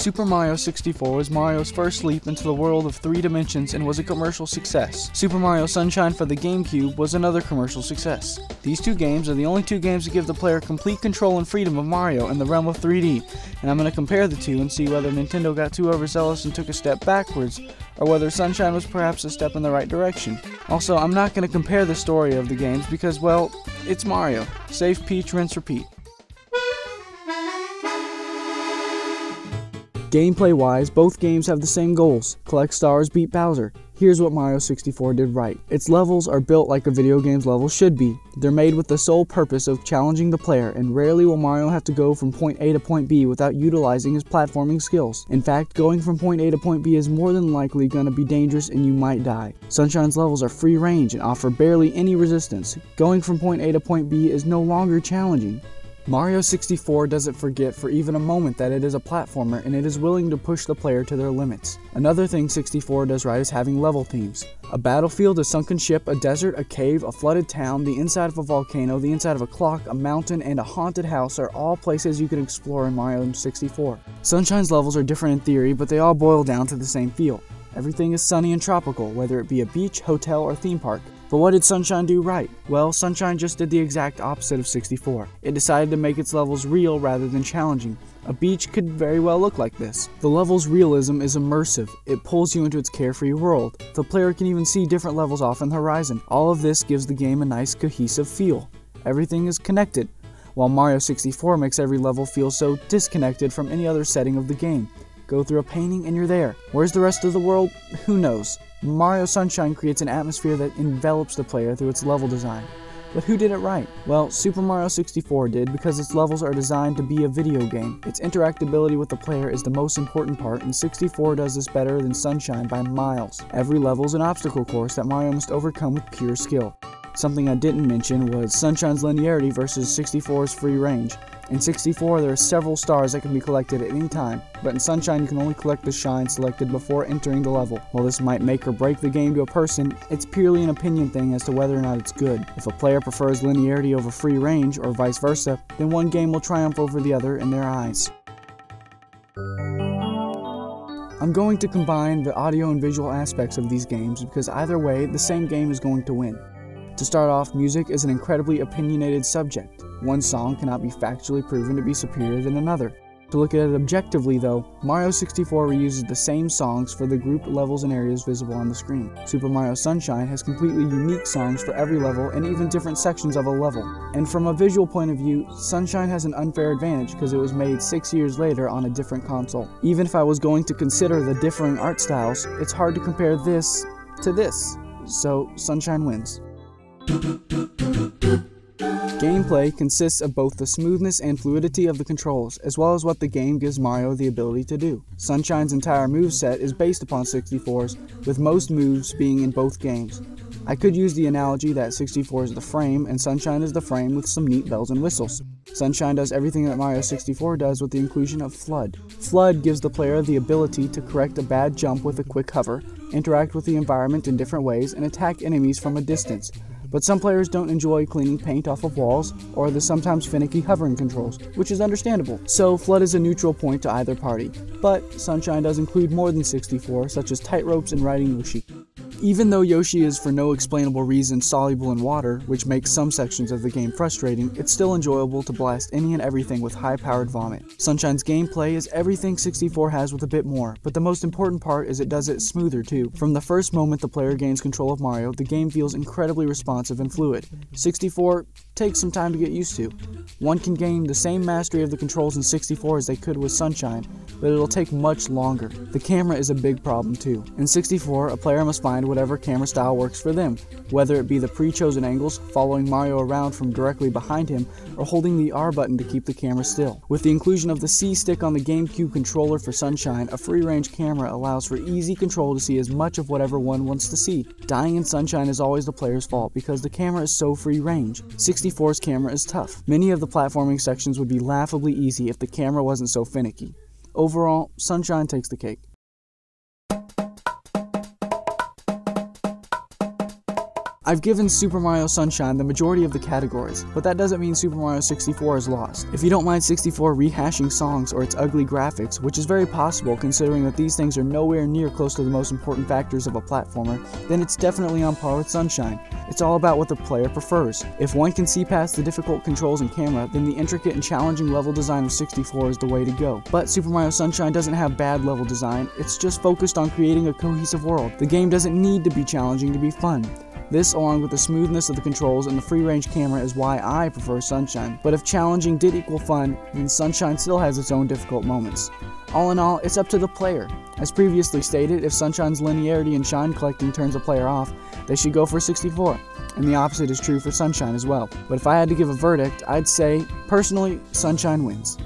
Super Mario 64 was Mario's first leap into the world of 3 dimensions and was a commercial success. Super Mario Sunshine for the GameCube was another commercial success. These 2 games are the only 2 games that give the player complete control and freedom of Mario in the realm of 3D, and I'm going to compare the 2 and see whether Nintendo got too overzealous and took a step backwards, or whether Sunshine was perhaps a step in the right direction. Also, I'm not going to compare the story of the games because, well, it's Mario. Save Peach, rinse, repeat. Gameplay-wise, both games have the same goals: collect stars, beat Bowser. Here's what Mario 64 did right. Its levels are built like a video game's levels should be. They're made with the sole purpose of challenging the player, and rarely will Mario have to go from point A to point B without utilizing his platforming skills. In fact, going from point A to point B is more than likely going to be dangerous and you might die. Sunshine's levels are free range and offer barely any resistance. Going from point A to point B is no longer challenging. Mario 64 doesn't forget for even a moment that it is a platformer, and it is willing to push the player to their limits. Another thing 64 does right is having level themes. A battlefield, a sunken ship, a desert, a cave, a flooded town, the inside of a volcano, the inside of a clock, a mountain, and a haunted house are all places you can explore in Mario 64. Sunshine's levels are different in theory, but they all boil down to the same feel. Everything is sunny and tropical, whether it be a beach, hotel, or theme park. But what did Sunshine do right? Well, Sunshine just did the exact opposite of 64. It decided to make its levels real rather than challenging. A beach could very well look like this. The level's realism is immersive. It pulls you into its carefree world. The player can even see different levels off on the horizon. All of this gives the game a nice cohesive feel. Everything is connected, while Mario 64 makes every level feel so disconnected from any other setting of the game. Go through a painting and you're there. Where's the rest of the world? Who knows? Mario Sunshine creates an atmosphere that envelops the player through its level design. But who did it right? Well, Super Mario 64 did, because its levels are designed to be a video game. Its interactability with the player is the most important part, and 64 does this better than Sunshine by miles. Every level is an obstacle course that Mario must overcome with pure skill. Something I didn't mention was Sunshine's linearity versus 64's free range. In 64, there are several stars that can be collected at any time, but in Sunshine you can only collect the shine selected before entering the level. While this might make or break the game to a person, it's purely an opinion thing as to whether or not it's good. If a player prefers linearity over free range, or vice versa, then one game will triumph over the other in their eyes. I'm going to combine the audio and visual aspects of these games because either way, the same game is going to win. To start off, music is an incredibly opinionated subject. One song cannot be factually proven to be superior than another. To look at it objectively though, Mario 64 reuses the same songs for the group levels and areas visible on the screen. Super Mario Sunshine has completely unique songs for every level and even different sections of a level. And from a visual point of view, Sunshine has an unfair advantage because it was made 6 years later on a different console. Even if I was going to consider the differing art styles, it's hard to compare this to this. So Sunshine wins. Gameplay consists of both the smoothness and fluidity of the controls, as well as what the game gives Mario the ability to do. Sunshine's entire moveset is based upon 64's, with most moves being in both games. I could use the analogy that 64 is the frame, and Sunshine is the frame with some neat bells and whistles. Sunshine does everything that Mario 64 does with the inclusion of FLUDD. FLUDD gives the player the ability to correct a bad jump with a quick hover, interact with the environment in different ways, and attack enemies from a distance. But some players don't enjoy cleaning paint off of walls, or the sometimes finicky hovering controls, which is understandable. So FLUDD is a neutral point to either party. But Sunshine does include more than 64, such as tight ropes and riding Yoshi. Even though Yoshi is for no explainable reason soluble in water, which makes some sections of the game frustrating, it's still enjoyable to blast any and everything with high-powered vomit. Sunshine's gameplay is everything 64 has with a bit more, but the most important part is it does it smoother too. From the first moment the player gains control of Mario, the game feels incredibly responsive and fluid. 64 takes some time to get used to. One can gain the same mastery of the controls in 64 as they could with Sunshine, but it'll take much longer. The camera is a big problem too. In 64, a player must find whatever camera style works for them, whether it be the pre-chosen angles, following Mario around from directly behind him, or holding the R button to keep the camera still. With the inclusion of the C stick on the GameCube controller for Sunshine, a free-range camera allows for easy control to see as much of whatever one wants to see. Dying in Sunshine is always the player's fault because the camera is so free-range. 64's camera is tough. Many of the platforming sections would be laughably easy if the camera wasn't so finicky. Overall, Sunshine takes the cake. I've given Super Mario Sunshine the majority of the categories, but that doesn't mean Super Mario 64 is lost. If you don't mind 64 rehashing songs or its ugly graphics, which is very possible considering that these things are nowhere near close to the most important factors of a platformer, then it's definitely on par with Sunshine. It's all about what the player prefers. If one can see past the difficult controls and camera, then the intricate and challenging level design of 64 is the way to go. But Super Mario Sunshine doesn't have bad level design, it's just focused on creating a cohesive world. The game doesn't need to be challenging to be fun. This, along with the smoothness of the controls and the free-range camera, is why I prefer Sunshine. But if challenging did equal fun, then Sunshine still has its own difficult moments. All in all, it's up to the player. As previously stated, if Sunshine's linearity and shine collecting turns a player off, they should go for 64. And the opposite is true for Sunshine as well. But if I had to give a verdict, I'd say, personally, Sunshine wins.